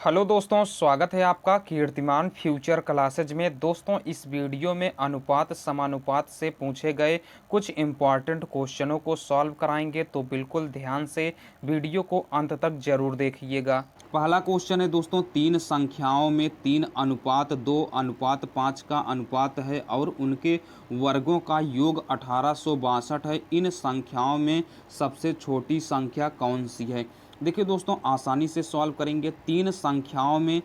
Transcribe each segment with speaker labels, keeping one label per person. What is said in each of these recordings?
Speaker 1: Hello दोस्तों, स्वागत है आपका कीर्तिमान फ्यूचर क्लासेज में। दोस्तों, इस वीडियो में अनुपात समानुपात से पूछे गए कुछ इम्पॉर्टेंट क्वेश्चनों को सॉल्व कराएंगे, तो बिल्कुल ध्यान से वीडियो को अंत तक जरूर देखिएगा।
Speaker 2: पहला क्वेश्चन है दोस्तों, तीन संख्याओं में 3:2:5 का अनुपात है और उनके वर्गों का योग 1862 है। इन संख्याओं में सबसे छोटी संख्या कौन सी है? देखिए दोस्तों, आसानी से सॉल्व करेंगे। तीन संख्याओं में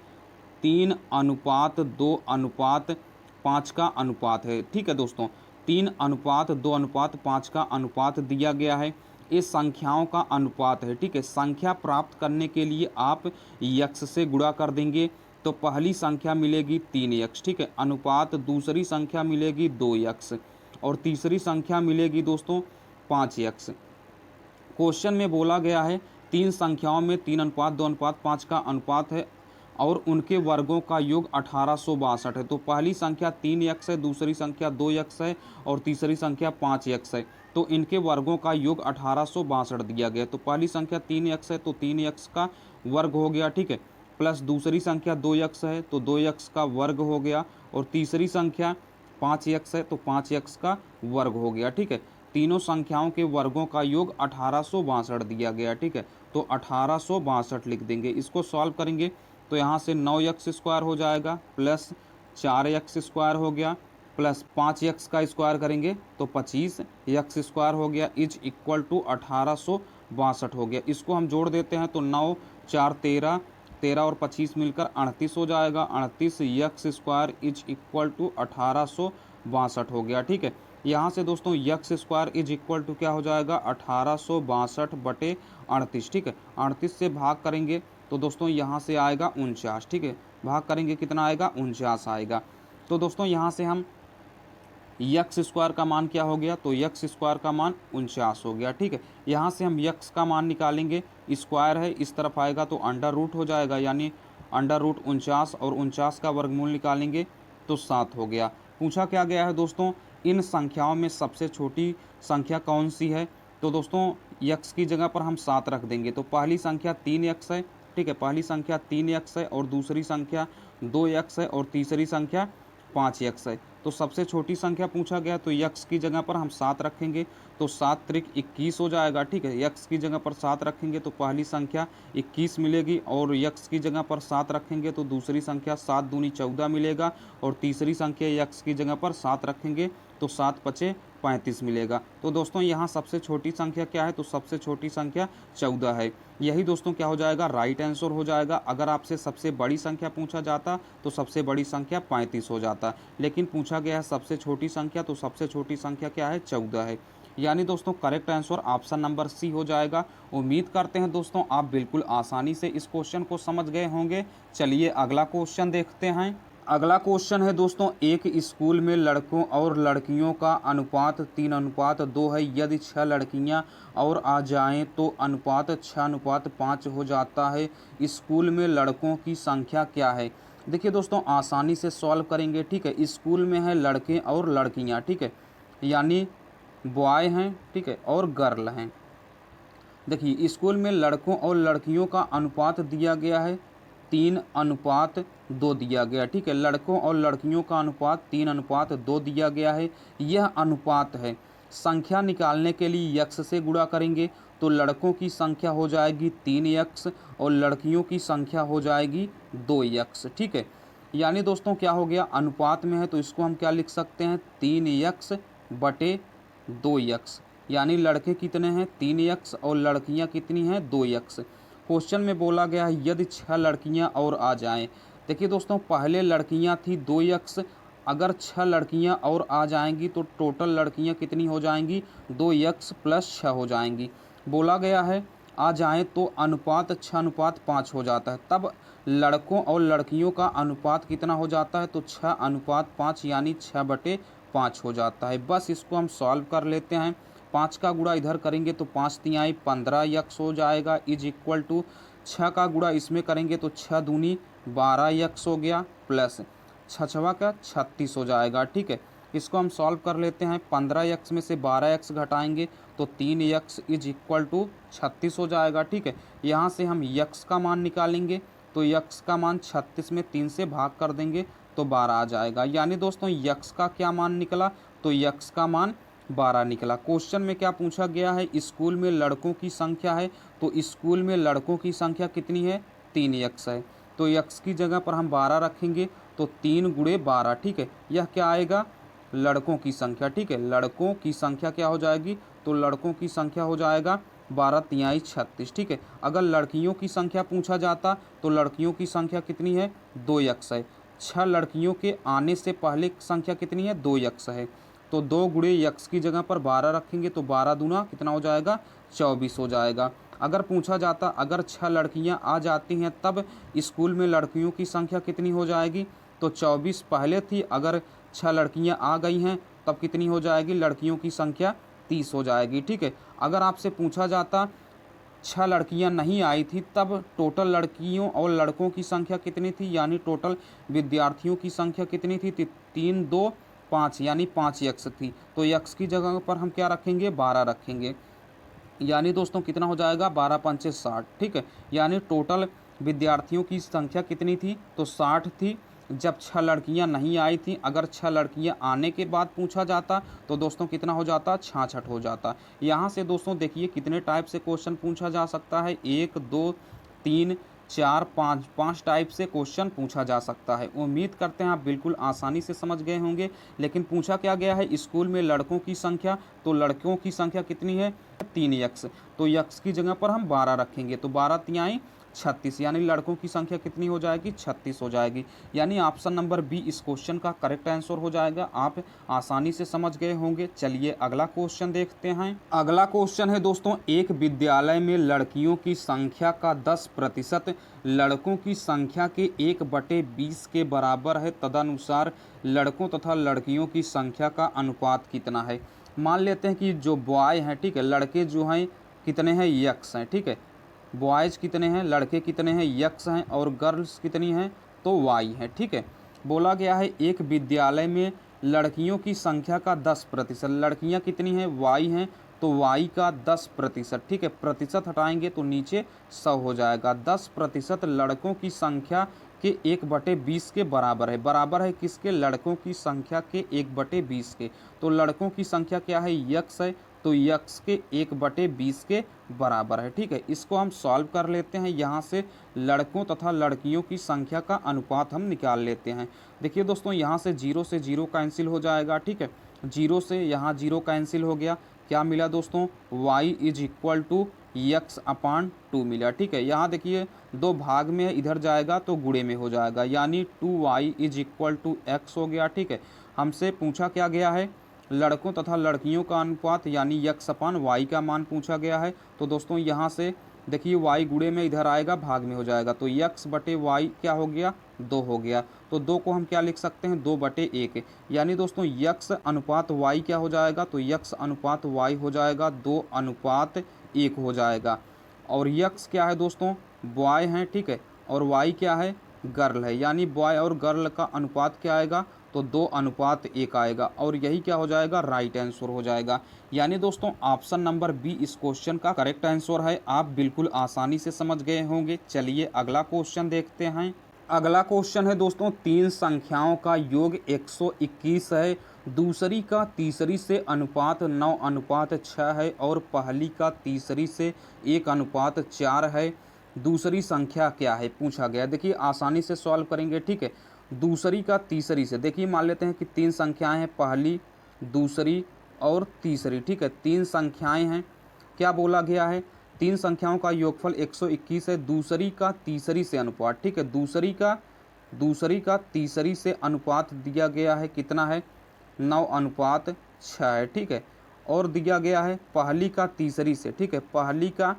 Speaker 2: 3:2:5 का अनुपात है। ठीक है दोस्तों, 3:2:5 का अनुपात दिया गया है। ये संख्याओं का अनुपात है। ठीक है, संख्या प्राप्त करने के लिए आप यक्स से गुणा कर देंगे तो पहली संख्या मिलेगी 3x। ठीक है, अनुपात दूसरी संख्या मिलेगी 2x और तीसरी संख्या मिलेगी दोस्तों 5x। क्वेश्चन में बोला गया है तीन संख्याओं में 3:2:5 का अनुपात है और उनके वर्गों का योग 1862 है। तो पहली संख्या 3x है, दूसरी संख्या 2x है और तीसरी संख्या 5x है। तो इनके वर्गों का योग 1862 दिया गया। तो पहली संख्या 3x है तो 3x का वर्ग हो गया। ठीक है, प्लस दूसरी संख्या 2x है तो 2x का वर्ग हो गया और तीसरी संख्या 5x है तो 5x का वर्ग हो गया। ठीक है, तीनों संख्याओं के वर्गों का योग 1862 दिया गया। ठीक है, तो 1862 लिख देंगे। इसको सॉल्व करेंगे तो यहाँ से 9x² हो जाएगा प्लस 4x² हो गया प्लस 5x का स्क्वायर करेंगे तो 25x² हो गया इज इक्वल टू 1862 हो गया। इसको हम जोड़ देते हैं तो 9 4 13, 13 और 25 मिलकर 38 हो जाएगा। 38x² इज इक्वल टू 1862 हो गया। ठीक है, यहाँ से दोस्तों x² इज इक्वल टू क्या हो जाएगा 1862/38। ठीक है, 38 से भाग करेंगे तो दोस्तों यहाँ से आएगा 49। ठीक है, भाग करेंगे कितना आएगा 49 आएगा। तो दोस्तों यहाँ से हम x² का मान क्या हो गया तो x² का मान 49 हो गया। ठीक है, यहाँ से हम x का मान निकालेंगे, स्क्वायर है इस तरफ आएगा तो अंडर रूट हो जाएगा, यानी अंडर रूट 49 और 49 का वर्गमूल निकालेंगे तो 7 हो गया। पूछा क्या गया है दोस्तों, इन संख्याओं में सबसे छोटी संख्या कौन सी है? तो दोस्तों x की जगह पर हम 7 रख देंगे। तो पहली संख्या 3x है। ठीक है, पहली संख्या 3x है और दूसरी संख्या 2x है और तीसरी संख्या 5x है। तो सबसे छोटी संख्या पूछा गया तो x की जगह पर हम 7 रखेंगे तो 7 त्रिक 21 हो जाएगा। ठीक है, x की जगह पर 7 रखेंगे तो पहली संख्या 21 मिलेगी और x की जगह पर 7 रखेंगे तो दूसरी संख्या 7 दूनी 14 मिलेगा और तीसरी संख्या x की जगह पर 7 रखेंगे तो 7 पचे 35 मिलेगा। तो दोस्तों यहाँ सबसे छोटी संख्या क्या है तो सबसे छोटी संख्या 14 है। यही दोस्तों क्या हो जाएगा राइट आंसर हो जाएगा। अगर आपसे सबसे बड़ी संख्या पूछा जाता तो सबसे बड़ी संख्या 35 हो जाता, लेकिन पूछा गया है सबसे छोटी संख्या तो सबसे छोटी संख्या क्या है 14 है। यानी दोस्तों correct answer option number C हो जाएगा। उम्मीद करते हैं दोस्तों आप बिल्कुल आसानी से इस क्वेश्चन को समझ गए होंगे। चलिए अगला क्वेश्चन देखते हैं। अगला क्वेश्चन है दोस्तों, एक स्कूल में लड़कों और लड़कियों का अनुपात 3:2 है। यदि 6 लड़कियां और आ जाएं तो अनुपात 6:5 हो जाता है। स्कूल में लड़कों की संख्या क्या है? देखिए दोस्तों आसानी से सॉल्व करेंगे। ठीक है, स्कूल में है लड़के और लड़कियां। ठीक है, यानी बॉय हैं, ठीक है, और गर्ल हैं। देखिए स्कूल में लड़कों और लड़कियों का अनुपात दिया गया है 3:2 दिया गया। ठीक है, लड़कों और लड़कियों का अनुपात 3:2 दिया गया है। यह अनुपात है। संख्या निकालने के लिए x से गुणा करेंगे तो लड़कों की संख्या हो जाएगी 3x और लड़कियों की संख्या हो जाएगी 2x। ठीक है, यानी दोस्तों क्या हो गया अनुपात में है तो इसको हम क्या लिख सकते हैं 3x/2x। यानी लड़के कितने हैं 3x और लड़कियां कितनी हैं 2x। क्वेश्चन में बोला गया है यदि 6 लड़कियां और आ जाएं। देखिए दोस्तों पहले लड़कियां थी 2x, अगर 6 लड़कियां और आ जाएंगी तो टोटल लड़कियां कितनी हो जाएंगी 2x + 6 हो जाएंगी। बोला गया है आ जाएं तो अनुपात 6:5 हो जाता है। तब लड़कों और लड़कियों का अनुपात कितना हो जाता है तो 6:5 यानी 6/5 हो जाता है। बस इसको हम सॉल्व कर लेते हैं। 5 का गुणा इधर करेंगे तो 5 तिहाई 15x हो जाएगा इज इक्वल टू 6 का गुणा इसमें करेंगे तो 6 दूनी 12x हो गया प्लस 6 का 36 हो जाएगा। ठीक है, इसको हम सॉल्व कर लेते हैं। 15x में से 12x घटाएंगे तो 3x इज इक्वल टू 36 हो जाएगा। ठीक है, यहाँ से हम x का मान निकालेंगे तो यक्स का मान 36 में 3 से भाग कर देंगे तो 12 आ जाएगा। यानी दोस्तों यक्स का क्या मान निकला, तो यक्स का मान 12 निकला। क्वेश्चन में क्या पूछा गया है, स्कूल में लड़कों की संख्या है, तो स्कूल में लड़कों की संख्या कितनी है, 3 यक्स है। तो यक्स की जगह पर हम 12 रखेंगे तो 3 गुणे 12, ठीक है। यह क्या आएगा, लड़कों की संख्या, ठीक है। लड़कों की संख्या क्या हो जाएगी, तो लड़कों की संख्या हो जाएगा 12 तिहाई 36, ठीक है। अगर लड़कियों की संख्या पूछा जाता तो लड़कियों की संख्या कितनी है, 2 यक्स है। 6 लड़कियों के आने से पहले संख्या कितनी है, 2 यक्स है। तो 2 गुणे यक्स की जगह पर 12 रखेंगे तो 12 दूना कितना हो जाएगा, 24 हो जाएगा। अगर पूछा जाता अगर 6 लड़कियां आ जाती हैं तब स्कूल में लड़कियों की संख्या कितनी हो जाएगी, तो 24 पहले थी, अगर 6 लड़कियां आ गई हैं तब कितनी हो जाएगी, लड़कियों की संख्या 30 हो जाएगी, ठीक है। अगर आपसे पूछा जाता 6 लड़कियां नहीं आई थी तब टोटल लड़कियों और लड़कों की संख्या कितनी थी, यानी टोटल विद्यार्थियों की संख्या कितनी थी, 3 2 5 यानी 5 यक्स थी। तो यक्स की जगह पर हम क्या रखेंगे, 12 रखेंगे। यानी दोस्तों कितना हो जाएगा, 12 पंचे 60, ठीक है। यानी टोटल विद्यार्थियों की संख्या कितनी थी, तो 60 थी जब 6 लड़कियां नहीं आई थी। अगर 6 लड़कियां आने के बाद पूछा जाता तो दोस्तों कितना हो जाता, 66 हो जाता। यहाँ से दोस्तों देखिए कितने टाइप से क्वेश्चन पूछा जा सकता है, 1 2 3 4 5 5 टाइप से क्वेश्चन पूछा जा सकता है। उम्मीद करते हैं आप बिल्कुल आसानी से समझ गए होंगे। लेकिन पूछा क्या गया है, स्कूल में लड़कों की संख्या, तो लड़कों की संख्या कितनी है, 3 यक्स। तो यक्स की जगह पर हम 12 रखेंगे तो 12 तिहाई 36, यानी लड़कों की संख्या कितनी हो जाएगी, 36 हो जाएगी। यानी ऑप्शन नंबर बी इस क्वेश्चन का करेक्ट आंसर हो जाएगा। आप आसानी से समझ गए होंगे। चलिए अगला क्वेश्चन देखते हैं। अगला क्वेश्चन है दोस्तों, एक विद्यालय में लड़कियों की संख्या का 10% लड़कों की संख्या के 1/20 के बराबर है, तदनुसार लड़कों तथा लड़कियों की संख्या का अनुपात कितना है। मान लेते हैं कि जो बॉय हैं, ठीक है, लड़के जो हैं कितने हैं, यक्स हैं, ठीक है। बॉयज़ कितने हैं, लड़के कितने हैं, यक्स हैं, और गर्ल्स कितनी हैं, तो वाई हैं, ठीक है। बोला गया है एक विद्यालय में लड़कियों की संख्या का 10%, लड़कियां कितनी हैं, वाई हैं, तो वाई का 10%, ठीक है। प्रतिशत हटाएंगे तो नीचे 100 हो जाएगा। 10% लड़कों की संख्या के 1/20 के बराबर है। बराबर है किसके, लड़कों की संख्या के 1/20 के। तो लड़कों की संख्या क्या है, यक्स है, तो यक्स के 1/20 के बराबर है, ठीक है। इसको हम सॉल्व कर लेते हैं। यहाँ से लड़कों तथा लड़कियों की संख्या का अनुपात हम निकाल लेते हैं। देखिए दोस्तों, यहाँ से 0 से 0 कैंसिल हो जाएगा, ठीक है। 0 से यहाँ 0 कैंसिल हो गया। क्या मिला दोस्तों, y = x/2 मिला, ठीक है। यहाँ देखिए 2 भाग में है, इधर जाएगा तो गुणे में हो जाएगा, यानी 2y = x हो गया, ठीक है। हमसे पूछा क्या गया है, लड़कों तथा लड़कियों का अनुपात, यानी x/y का मान पूछा गया है। तो दोस्तों यहाँ से देखिए y गुणे में इधर आएगा, भाग में हो जाएगा, तो x/y क्या हो गया, 2 हो गया। तो 2 को हम क्या लिख सकते हैं, 2/1, यानी दोस्तों x/y क्या हो जाएगा, तो x/y हो जाएगा 2/1 हो जाएगा। और x क्या है दोस्तों, बॉय हैं, ठीक है, और y क्या है, गर्ल है, यानी बॉय और गर्ल का अनुपात क्या आएगा, तो 2/1 आएगा। और यही क्या हो जाएगा, राइट आंसर हो जाएगा। यानी दोस्तों ऑप्शन नंबर बी इस क्वेश्चन का करेक्ट आंसर है। आप बिल्कुल आसानी से समझ गए होंगे। चलिए अगला क्वेश्चन देखते हैं। अगला क्वेश्चन है दोस्तों, 3 संख्याओं का योग 121 है, दूसरी का तीसरी से अनुपात 9:6 है, और पहली का तीसरी से 1:4 है। दूसरी संख्या क्या है, पूछा गया। देखिए आसानी से सॉल्व करेंगे, ठीक है। दूसरी का तीसरी से, देखिए मान लेते हैं कि 3 संख्याएं हैं, पहली, दूसरी और तीसरी, ठीक है। 3 संख्याएं हैं। क्या बोला गया है, 3 संख्याओं का योगफल 121 है, दूसरी का तीसरी से अनुपात, ठीक है। दूसरी का तीसरी से अनुपात दिया गया है, कितना है, 9:6 है, ठीक है। और दिया गया है पहली का तीसरी से, ठीक है, पहली का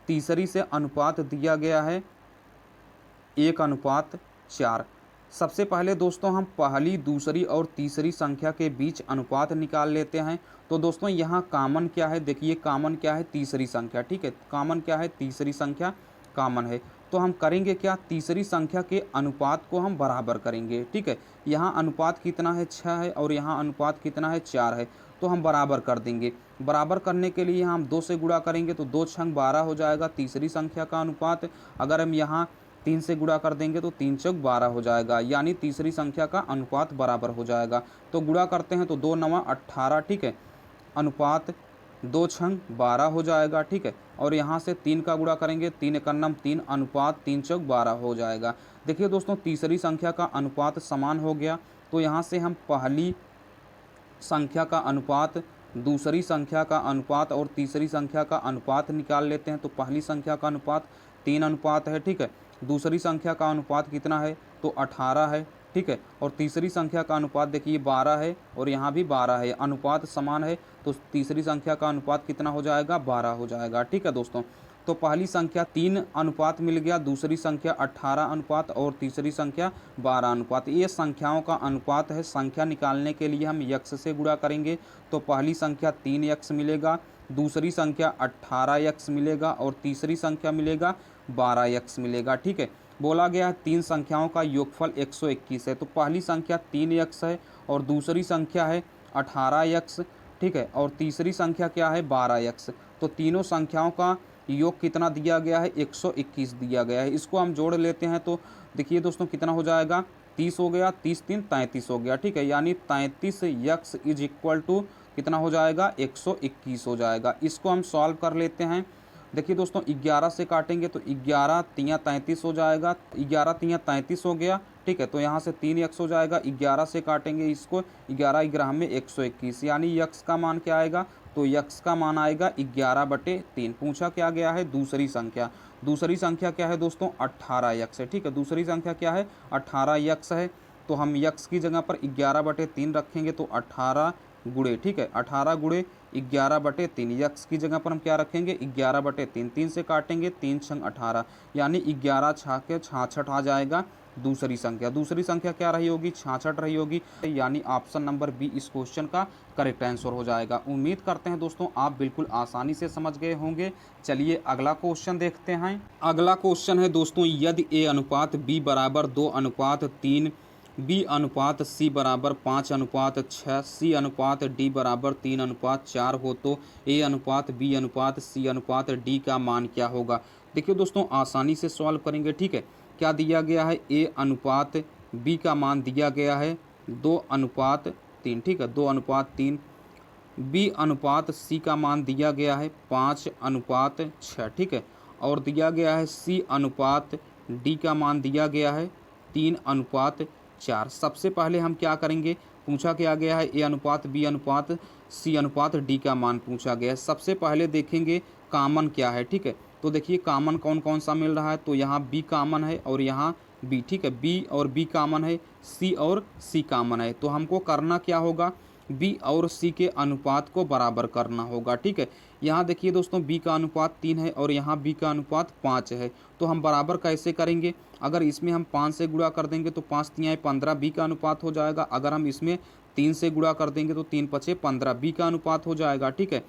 Speaker 2: तीसरी से अनुपात दिया गया है 1:4। सबसे पहले दोस्तों हम पहली, दूसरी और तीसरी संख्या के बीच अनुपात निकाल लेते हैं। तो दोस्तों यहाँ कॉमन क्या है, देखिए कॉमन क्या है, तीसरी संख्या, ठीक है। कॉमन क्या है, तीसरी संख्या कॉमन है। तो हम करेंगे क्या, तीसरी संख्या के अनुपात को हम बराबर करेंगे, ठीक है। यहाँ अनुपात कितना है, 6 है, और यहाँ अनुपात कितना है, 4 है। तो हम बराबर कर देंगे। बराबर करने के लिए यहाँ हम 2 से गुणा करेंगे तो 2 × 12 हो जाएगा तीसरी संख्या का अनुपात। अगर हम यहाँ 3 से गुणा कर देंगे तो 3 चौक 12 हो जाएगा, यानी तीसरी संख्या का अनुपात बराबर हो जाएगा। तो गुणा करते हैं तो 2 नवा 18, ठीक है, अनुपात 2 छंग 12 हो जाएगा, ठीक है। और यहाँ से 3 का गुणा करेंगे, 3 एकन्नम 3, अनुपात 3 चौक 12 हो जाएगा। देखिए दोस्तों, तीसरी संख्या का अनुपात समान हो गया, तो यहाँ से हम पहली संख्या का अनुपात, दूसरी संख्या का अनुपात और तीसरी संख्या का अनुपात निकाल लेते हैं। तो पहली संख्या का अनुपात 3 अनुपात है, ठीक है। दूसरी संख्या का अनुपात कितना है, तो 18 है, ठीक है। और तीसरी संख्या का अनुपात देखिए 12 है और यहाँ भी 12 है, अनुपात समान है, तो तीसरी संख्या का अनुपात कितना हो जाएगा, 12 हो जाएगा, ठीक है दोस्तों। तो पहली संख्या 3 अनुपात मिल गया, दूसरी संख्या 18 अनुपात और तीसरी संख्या 12 अनुपात। ये संख्याओं का अनुपात है। संख्या निकालने के लिए हम यक्स से गुणा करेंगे, तो पहली संख्या 3x मिलेगा, दूसरी संख्या 18x मिलेगा और तीसरी संख्या मिलेगा 12x मिलेगा, ठीक है। बोला गया है 3 संख्याओं का योगफल 121 है, तो पहली संख्या 3x है और दूसरी संख्या है 18x, ठीक है, और तीसरी संख्या क्या है, 12x। तो तीनों संख्याओं का योग कितना दिया गया है, 121 दिया गया है। इसको हम जोड़ लेते हैं तो देखिए दोस्तों कितना हो जाएगा, 30 हो गया, 30 3 33 हो गया, ठीक है। यानी 33x इज इक्वल टू कितना हो जाएगा, 121 हो जाएगा। इसको हम सॉल्व कर लेते हैं। देखिए दोस्तों, 11 से काटेंगे तो 11 तियाँ 33 हो जाएगा, 11 तियाँ 33 हो गया, ठीक है। तो यहाँ से 3x हो जाएगा, 11 से काटेंगे इसको, 11 11 में 121, यानी यक्स का मान क्या आएगा, तो यक्स का मान आएगा 11/3। पूछा क्या गया है, दूसरी संख्या। दूसरी संख्या क्या है दोस्तों, 18x है, ठीक है। दूसरी संख्या क्या है, 18x है। तो हम यक्स की जगह पर 11/3 रखेंगे, तो 18 गुणे, ठीक है, 18 गुणे 11/3। यक्स की जगह पर हम क्या रखेंगे, 11/3। 3 से काटेंगे, 3 छंग 18, यानी 11 छाके 66 आ जाएगा दूसरी संख्या। दूसरी संख्या क्या रही होगी, 66 रही होगी, यानी ऑप्शन नंबर बी इस क्वेश्चन का करेक्ट आंसर हो जाएगा। उम्मीद करते हैं दोस्तों आप बिल्कुल आसानी से समझ गए होंगे। चलिए अगला क्वेश्चन देखते हैं। अगला क्वेश्चन है दोस्तों, यदि ए अनुपात बी बराबर 2:3, बी अनुपात सी बराबर 5:6, सी अनुपात डी बराबर 3:4 हो, तो ए अनुपात बी अनुपात सी अनुपात डी का मान क्या होगा। देखिए दोस्तों, आसानी से सॉल्व करेंगे, ठीक है। क्या दिया गया है, ए अनुपात बी का मान दिया गया है 2:3, ठीक है, 2:3। बी अनुपात सी का मान दिया गया है 5:6, ठीक है। और दिया गया है सी अनुपात डी का मान दिया गया है 3:4। सबसे पहले हम क्या करेंगे, पूछा क्या गया है, ए अनुपात बी अनुपात सी अनुपात डी का मान पूछा गया है। सबसे पहले देखेंगे कॉमन क्या है, ठीक है। तो देखिए कॉमन कौन कौन सा मिल रहा है, तो यहाँ बी कॉमन है और यहाँ बी, ठीक है, बी और बी कॉमन है, सी और सी कॉमन है। तो हमको करना क्या होगा, बी और सी के अनुपात को बराबर करना होगा, ठीक है। यहाँ देखिए दोस्तों, बी का अनुपात 3 है और यहाँ बी का अनुपात 5 है। तो हम बराबर कैसे करेंगे, अगर इसमें हम 5 से गुणा कर देंगे तो 5 तियाँ 15 बी का अनुपात हो जाएगा। अगर हम इसमें 3 से गुणा कर देंगे तो 3 5 15 बी का अनुपात हो जाएगा, ठीक है।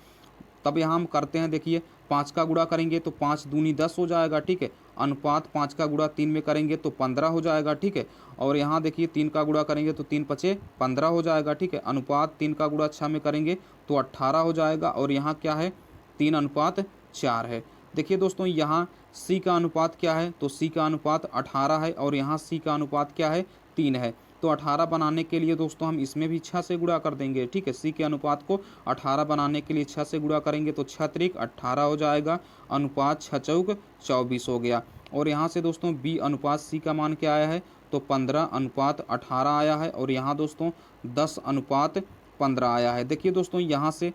Speaker 2: तब यहाँ हम करते हैं, देखिए 5 का गुणा करेंगे तो 5 दूनी 10 हो जाएगा, ठीक है। अनुपात 5 का गुणा 3 में करेंगे तो 15 हो जाएगा, ठीक है। और यहाँ देखिए 3 का गुणा करेंगे तो 3 5 15 हो जाएगा, ठीक है। अनुपात 3 का गुणा 6 में करेंगे तो 18 हो जाएगा और यहाँ क्या है, 3:4 है। देखिए दोस्तों, यहाँ सी का अनुपात क्या है, तो सी का अनुपात 18 है और यहाँ सी का अनुपात क्या है, 3 है। तो 18 बनाने के लिए दोस्तों हम इसमें भी 6 से गुणा कर देंगे, ठीक है। सी के अनुपात को 18 बनाने के लिए 6 से गुणा करेंगे तो 6 त्रिक 18 हो जाएगा, अनुपात 6 चौक 24 हो गया। और यहाँ से दोस्तों बी अनुपात सी का मान क्या आया है, तो 15:18 आया है और यहाँ दोस्तों 10:15 आया है। देखिए दोस्तों, यहाँ से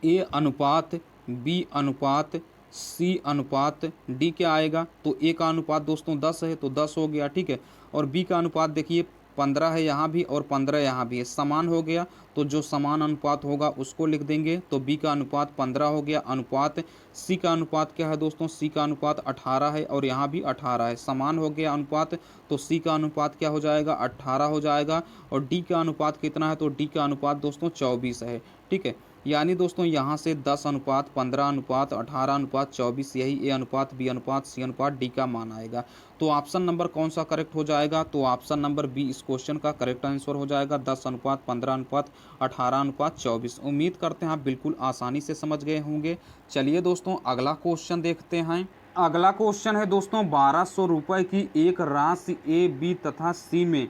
Speaker 2: ए अनुपात बी अनुपात सी अनुपात डी क्या आएगा, तो ए का अनुपात दोस्तों 10 है तो 10 हो गया, ठीक है। और बी का अनुपात देखिए 15 है यहाँ भी और 15 यहाँ भी है, समान हो गया। तो जो समान अनुपात होगा उसको लिख देंगे, तो बी का अनुपात 15 हो गया। अनुपात सी का अनुपात क्या है दोस्तों, सी का अनुपात 18 है और यहाँ भी 18 है, समान हो गया अनुपात। तो सी का अनुपात क्या हो जाएगा, 18 हो जाएगा। और डी का अनुपात कितना है, तो डी का अनुपात दोस्तों 24 है, ठीक है। यानी दोस्तों यहाँ से 10:15:18:24, यही ए अनुपात बी अनुपात सी अनुपात डी का मान आएगा। तो ऑप्शन नंबर कौन सा करेक्ट हो जाएगा, तो ऑप्शन नंबर बी इस क्वेश्चन का करेक्ट आंसर हो जाएगा, 10:15:18:24। उम्मीद करते हैं आप बिल्कुल आसानी से समझ गए होंगे। चलिए दोस्तों अगला क्वेश्चन देखते हैं। अगला क्वेश्चन है दोस्तों 1200 रुपये की एक राशि ए बी तथा सी में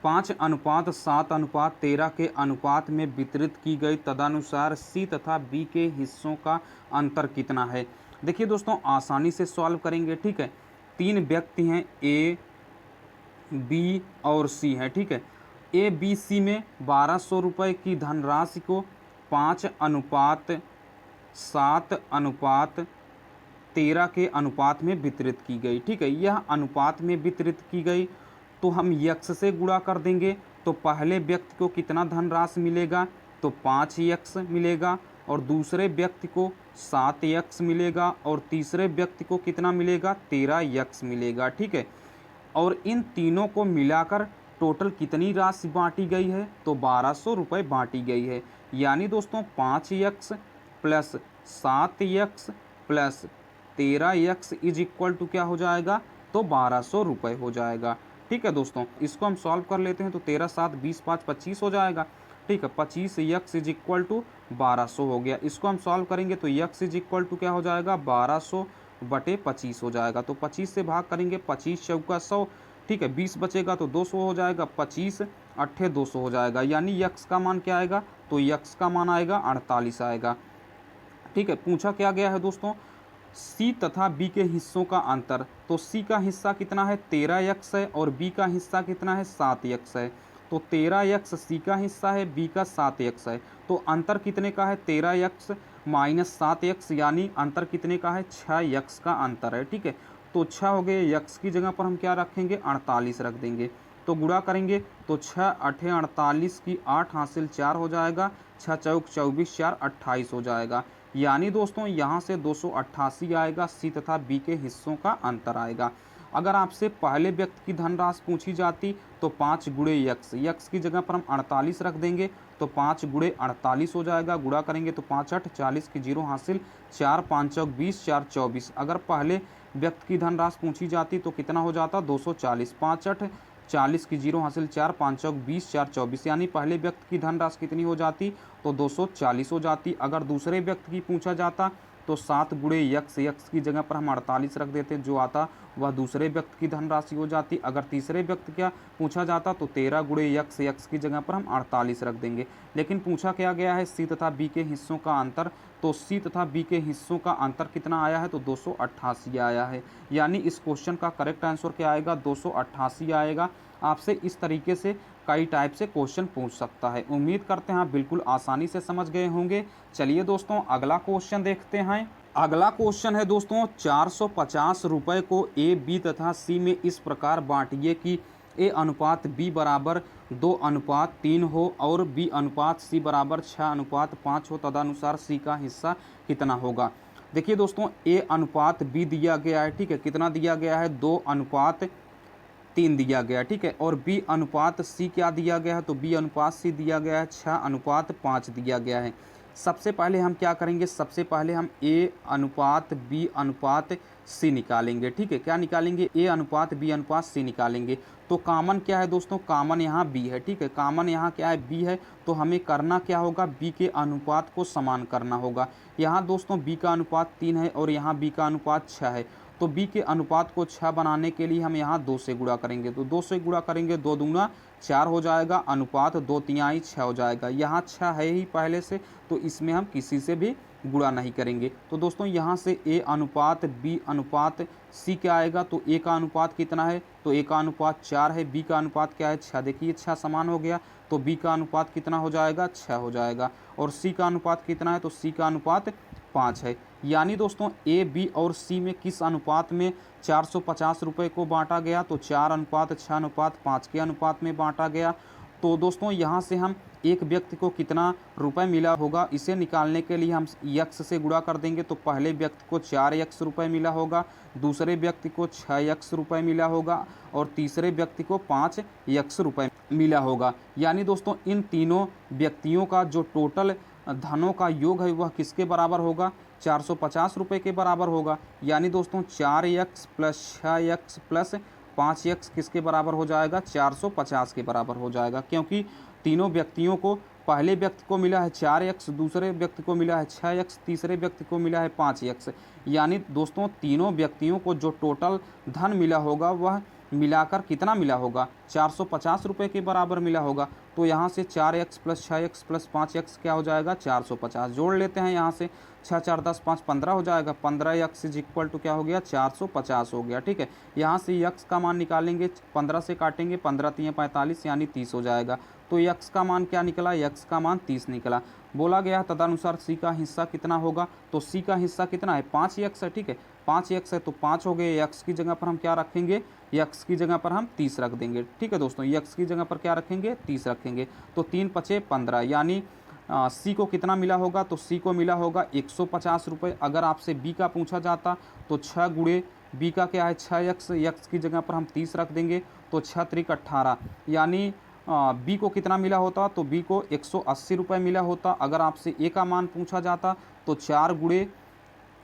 Speaker 2: 5:7:13 के अनुपात में वितरित की गई, तदनुसार सी तथा बी के हिस्सों का अंतर कितना है। देखिए दोस्तों आसानी से सॉल्व करेंगे, ठीक है। 3 व्यक्ति हैं ए बी और सी हैं, ठीक है। ए बी सी में 1200 रुपये की धनराशि को 5:7:13 के अनुपात में वितरित की गई, ठीक है। यह अनुपात में वितरित की गई तो हम यक्स से गुणा कर देंगे, तो पहले व्यक्ति को कितना धनराशि मिलेगा, तो 5 यक्स मिलेगा, और दूसरे व्यक्ति को 7 यक्स मिलेगा, और तीसरे व्यक्ति को कितना मिलेगा, 13 यक्स मिलेगा, ठीक है। और इन तीनों को मिलाकर टोटल कितनी राशि बांटी गई है, तो 1200 रुपये बांटी गई है। यानी दोस्तों 5 x plus 7 x plus 13 x is equal to क्या हो जाएगा, तो 1200 रुपये हो जाएगा, ठीक है दोस्तों। इसको हम सॉल्व कर लेते हैं, तो 13 7 20 5 25 हो जाएगा, ठीक है। 25 यक्स इज इक्वल टू 1200 हो गया। इसको हम सॉल्व करेंगे तो यक्स इज इक्वल टू क्या हो जाएगा, 1200/25 हो जाएगा। तो 25 से भाग करेंगे, 25 चौका 100, ठीक है। 20 बचेगा तो 200 हो जाएगा, 25 8 200 हो जाएगा। यानी यक्स का मान क्या आएगा, तो यक्स का मान आएगा 48 आएगा, ठीक है। पूछा क्या गया है दोस्तों, सी तथा बी के हिस्सों का अंतर। तो सी का हिस्सा कितना है, 13 यक्स है, और बी का हिस्सा कितना है, 7 यक्स है। तो 13 यक्स सी का हिस्सा है, बी का 7 यक्स है। तो अंतर कितने का है, 13 यक्स माइनस 7 यक्स, यानी अंतर कितने का है, 6 यक्स का अंतर है, ठीक है। तो 6 हो गए, यक्स की जगह पर हम क्या रखेंगे, 48 रख देंगे। तो गुणा करेंगे तो 6 8 48 की 8 हासिल 4 हो जाएगा, 6 चौक 24 4 28 हो जाएगा। यानी दोस्तों यहाँ से 288 आएगा, सी तथा बी के हिस्सों का अंतर आएगा। अगर आपसे पहले व्यक्ति की धनराशि पूछी जाती तो 5 गुणे यक्स, यक्स की जगह पर हम 48 रख देंगे, तो 5 गुणे 48 हो जाएगा। गुणा करेंगे तो 5 8 40 की 0 हासिल, 4 5 चौक 20 4 24। अगर पहले व्यक्ति की धनराशि पूछी जाती तो कितना हो जाता, 240। 5 8 40 की 0 हासिल, 4 5 चौक 20 4 24, यानी पहले व्यक्ति की धनराशि कितनी हो जाती, तो 240 हो जाती। अगर दूसरे व्यक्ति की पूछा जाता तो 7 गुणे यक्स, यक्स की जगह पर हम 48 रख देते, जो आता वह दूसरे व्यक्ति की धनराशि हो जाती। अगर तीसरे व्यक्ति क्या पूछा जाता तो 13 गुणे यक्स, यक्स की जगह पर हम 48 रख देंगे। लेकिन पूछा क्या गया है, सी तथा बी के हिस्सों का अंतर। तो सी तथा बी के हिस्सों का अंतर कितना आया है, तो 288 आया है। यानी इस क्वेश्चन का करेक्ट आंसर क्या आएगा, 288 आएगा। आपसे इस तरीके से कई टाइप से क्वेश्चन पूछ सकता है। उम्मीद करते हैं आप बिल्कुल आसानी से समझ गए होंगे। चलिए दोस्तों अगला क्वेश्चन देखते हैं। अगला क्वेश्चन है दोस्तों 450 रुपये को ए बी तथा सी में इस प्रकार बांटिए कि ए अनुपात बी बराबर 2:3 हो और बी अनुपात सी बराबर 6:5 हो, तदनुसार सी का हिस्सा कितना होगा। देखिए दोस्तों ए अनुपात बी दिया गया है, ठीक है। कितना दिया गया है, 2:3 दिया गया है, ठीक है। और बी अनुपात सी क्या दिया गया है, तो बी अनुपात सी दिया गया है 6:5 दिया गया है। सबसे पहले हम क्या करेंगे, सबसे पहले हम ए अनुपात बी अनुपात सी निकालेंगे, ठीक है। क्या निकालेंगे, ए अनुपात बी अनुपात सी निकालेंगे। तो कॉमन क्या है दोस्तों, कॉमन यहाँ बी है, ठीक है। कॉमन यहाँ क्या है, बी है। तो हमें करना क्या होगा, बी के अनुपात को समान करना होगा। यहाँ दोस्तों बी का अनुपात 3 है और यहाँ बी का अनुपात 6 है। तो बी के अनुपात को 6 बनाने के लिए हम यहाँ 2 से गुणा करेंगे। तो 2 से गुणा करेंगे, 2 दूना 4 हो जाएगा, अनुपात 2 तिहाई 6 हो जाएगा। यहाँ 6 है ही पहले से, तो इसमें हम किसी से भी गुणा नहीं करेंगे। तो दोस्तों यहाँ से ए अनुपात बी अनुपात सी क्या आएगा, तो ए का अनुपात कितना है, तो ए का अनुपात 4 है, बी का अनुपात क्या है 6। देखिए 6 समान हो गया, तो बी का अनुपात कितना हो जाएगा, 6 हो जाएगा। और सी का अनुपात कितना है, तो सी का अनुपात 5 है। यानी दोस्तों ए बी और सी में किस अनुपात में 450 रुपये को बांटा गया, तो 4:6:5 के अनुपात में बांटा गया। तो दोस्तों यहाँ से हम एक व्यक्ति को कितना रुपए मिला होगा, इसे निकालने के लिए हम यक्स से गुणा कर देंगे। तो पहले व्यक्ति को 4 यक्स रुपये मिला होगा, दूसरे व्यक्ति को 6 यक्स रुपये मिला होगा, और तीसरे व्यक्ति को 5 यक्स रुपये मिला होगा। यानी दोस्तों इन तीनों व्यक्तियों का जो टोटल धनों का योग है वह किसके बराबर होगा, 450 रुपये के बराबर होगा। यानी दोस्तों 4 x plus 6 x plus 5 x किसके बराबर हो जाएगा, 450 के बराबर हो जाएगा। क्योंकि तीनों व्यक्तियों को पहले व्यक्ति को मिला है 4x, दूसरे व्यक्ति को मिला है 6x, तीसरे व्यक्ति को मिला है 5x। यानी दोस्तों तीनों व्यक्तियों को जो टोटल धन मिला होगा वह मिलाकर कितना मिला होगा, 450 रुपये के बराबर मिला होगा। तो यहाँ से 4x plus 6x plus 5x क्या हो जाएगा, 450। जोड़ लेते हैं यहाँ से, 6 4 10 5 15 हो जाएगा। 15x इज इक्वल टू क्या हो गया, 450 हो गया। ठीक है, यहाँ से x का मान निकालेंगे, 15 से काटेंगे, 15 3 45 यानी 30 हो जाएगा। तो x का मान क्या निकला, x का मान 30 निकला। बोला गया तदनुसार c का हिस्सा कितना होगा, तो c का हिस्सा कितना है, 5x है। ठीक है, 5x है तो 5 हो गए। x की जगह पर हम क्या रखेंगे, x की जगह पर हम 30 रख देंगे। ठीक है दोस्तों, x की जगह पर क्या रखेंगे, 30 रखेंगे। तो 3 5 15 यानी सी को कितना मिला होगा, तो सी को मिला होगा 150 रुपये। अगर आपसे बी का पूछा जाता तो 6 गुणे बी का क्या है 6x, x की जगह पर हम 30 रख देंगे तो 6 त्रिक 18 यानी बी को कितना मिला होता, तो बी को 180 रुपये मिला होता। अगर आपसे ए का मान पूछा जाता तो 4 गुणे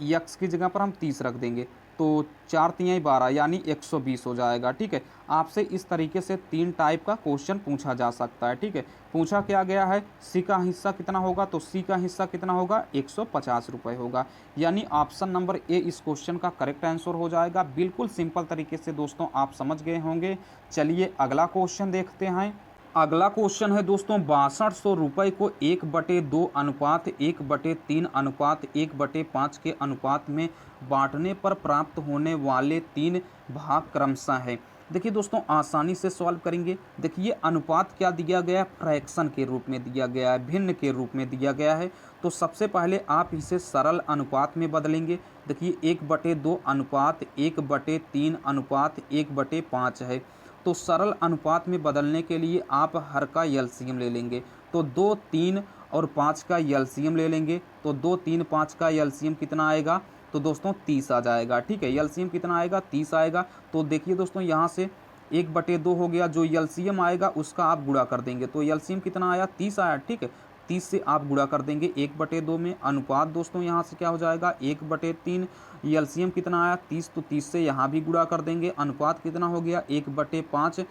Speaker 2: x की जगह पर हम 30 रख देंगे तो 4 3 12 यानी 120 हो जाएगा। ठीक है, आपसे इस तरीके से 3 टाइप का क्वेश्चन पूछा जा सकता है। ठीक है, पूछा क्या गया है, सी का हिस्सा कितना होगा, तो सी का हिस्सा कितना होगा, 150 रुपये होगा। यानी ऑप्शन नंबर ए इस क्वेश्चन का करेक्ट आंसर हो जाएगा। बिल्कुल सिंपल तरीके से दोस्तों आप समझ गए होंगे। चलिए अगला क्वेश्चन देखते हैं। अगला क्वेश्चन है दोस्तों, 6200 रुपये को 1/2 अनुपात 1/3 अनुपात 1/5 के अनुपात में बांटने पर प्राप्त होने वाले 3 भाग क्रमशः है। देखिए दोस्तों आसानी से सॉल्व करेंगे। देखिए अनुपात क्या दिया गया है, फ्रैक्शन के रूप में दिया गया है, भिन्न के रूप में दिया गया है। तो सबसे पहले आप इसे सरल अनुपात में बदलेंगे। देखिए 1/2 अनुपात 1/3 अनुपात 1/5 है। तो सरल अनुपात में बदलने के लिए आप हर का एलसीएम ले लेंगे। तो 2 3 और 5 का एलसीएम ले लेंगे। तो 2 3 5 का एलसीएम कितना आएगा, तो दोस्तों 30 आ जाएगा। ठीक है, एलसीएम कितना आएगा, 30 आएगा। तो देखिए दोस्तों यहाँ से 1/2 हो गया, जो एलसीएम आएगा उसका आप गुणा कर देंगे। तो एलसीएम कितना आया, 30 आया। ठीक है, 30 से आप गुणा कर देंगे 1/2 में। अनुपात दोस्तों यहाँ से क्या हो जाएगा, 1/3। एलसीएम कितना आया, 30, तो 30 से यहाँ भी गुणा कर देंगे। अनुपात कितना हो गया, 1/5।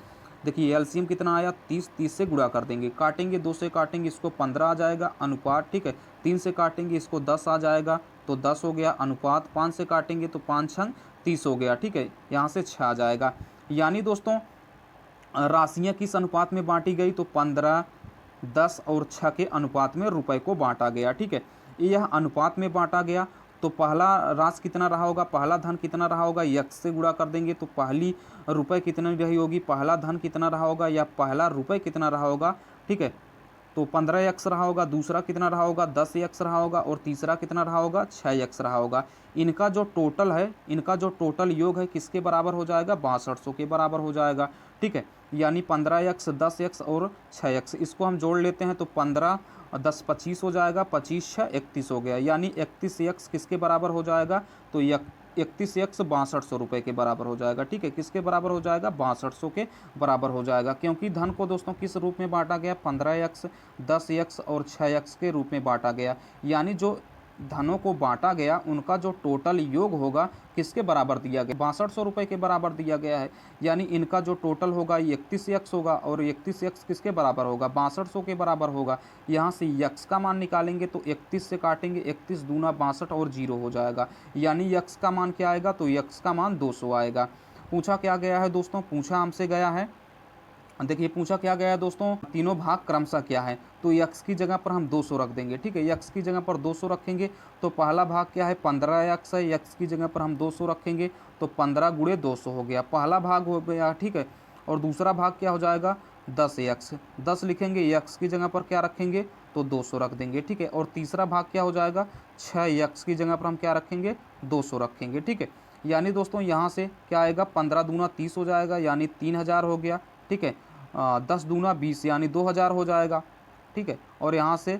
Speaker 2: देखिए एलसीएम कितना आया, 30, 30 से गुणा कर देंगे। काटेंगे, 2 से काटेंगे इसको 15 आ जाएगा अनुपात। ठीक है, 3 से काटेंगे इसको 10 आ जाएगा तो 10 हो गया अनुपात। 5 से काटेंगे तो 5 6 30 हो गया। ठीक है, यहाँ से 6 आ जाएगा। यानी दोस्तों राशियाँ किस अनुपात में बांटी गई, तो 15 10 और 6 के अनुपात में रुपए को बांटा गया। ठीक है, यह अनुपात में बांटा गया। तो पहला राशि कितना रहा होगा, पहला धन कितना रहा होगा, x से गुणा कर देंगे तो पहली रुपए कितनी रही होगी, पहला धन कितना रहा होगा या पहला रुपए कितना रहा होगा। ठीक है, तो 15x रहा होगा। दूसरा कितना रहा होगा, 10x रहा होगा। और तीसरा कितना रहा होगा, 6x रहा होगा। इनका जो टोटल है, इनका जो टोटल योग है किसके बराबर हो जाएगा, 6200 के बराबर हो जाएगा। ठीक है, यानी 15x 10x और 6x इसको हम जोड़ लेते हैं तो 15 और 10 25 हो जाएगा, 25 6 31 हो गया। यानी 31x किसके बराबर हो जाएगा, तो 31x 6200 रुपये के बराबर हो जाएगा। ठीक है, किसके बराबर हो जाएगा, 6200 के बराबर हो जाएगा। क्योंकि धन को दोस्तों किस रूप में बांटा गया, 15x 10x और 6x के रूप में बांटा गया। यानी जो धनों को बांटा गया उनका जो टोटल योग होगा किसके बराबर दिया गया, 6200 रुपये के बराबर दिया गया है। यानी इनका जो टोटल होगा 31x होगा और 31x किसके बराबर होगा, 6200 के बराबर होगा। यहाँ से x का मान निकालेंगे तो 31 से काटेंगे, 31 दूना 62 और 0 हो जाएगा। यानी x का मान क्या आएगा, तो x का मान 200 आएगा। पूछा क्या गया है दोस्तों, पूछा हमसे गया है, देखिए पूछा क्या गया है दोस्तों, तीनों भाग क्रमशः क्या है। तो x की जगह पर हम 200 रख देंगे। ठीक है, x की जगह पर 200 रखेंगे तो पहला भाग क्या है, 15x है। x की जगह पर हम 200 रखेंगे तो 15 गुणे 200 हो गया, पहला भाग हो गया। ठीक है, और दूसरा भाग क्या हो जाएगा, 10x 10 लिखेंगे, x की जगह पर क्या रखेंगे, तो 200 रख देंगे। ठीक है, और तीसरा भाग क्या हो जाएगा, 6x की जगह पर हम क्या रखेंगे, 200 रखेंगे। ठीक है, यानी दोस्तों यहाँ से क्या आएगा, 15 दूना 30 हो जाएगा यानी 3000 हो गया। ठीक है, 10 दूना 20 यानी 2000 हो जाएगा। ठीक है, और यहाँ से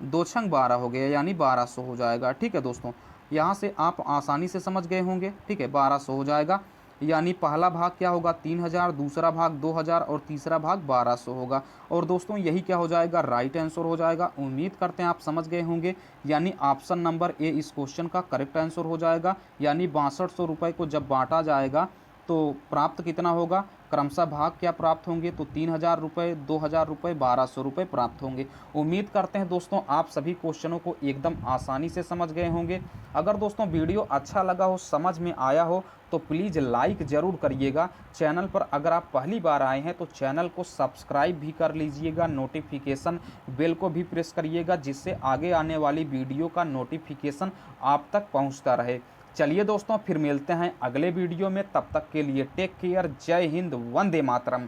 Speaker 2: 2 छंग 12 हो गया यानी 1200 हो जाएगा। ठीक है दोस्तों, यहाँ से आप आसानी से समझ गए होंगे। ठीक है, 1200 हो जाएगा। यानी पहला भाग क्या होगा, 3000, दूसरा भाग 2000 और तीसरा भाग 1200 होगा। और दोस्तों यही क्या हो जाएगा, राइट आंसर हो जाएगा। उम्मीद करते हैं आप समझ गए होंगे। यानी ऑप्शन नंबर ए इस क्वेश्चन का करेक्ट आंसर हो जाएगा। यानी 6200 रुपये को जब बांटा जाएगा तो प्राप्त कितना होगा, क्रमशः भाग क्या प्राप्त होंगे, तो 3000 रुपये, 2000 रुपये, 1200 रुपये प्राप्त होंगे। उम्मीद करते हैं दोस्तों आप सभी क्वेश्चनों को एकदम आसानी से समझ गए होंगे। अगर दोस्तों वीडियो अच्छा लगा हो, समझ में आया हो, तो प्लीज़ लाइक ज़रूर करिएगा। चैनल पर अगर आप पहली बार आए हैं तो चैनल को सब्सक्राइब भी कर लीजिएगा, नोटिफिकेशन बेल को भी प्रेस करिएगा, जिससे आगे आने वाली वीडियो का नोटिफिकेशन आप तक पहुंचता रहे। चलिए दोस्तों फिर मिलते हैं अगले वीडियो में, तब तक के लिए टेक केयर, जय हिंद, वंदे मातरम।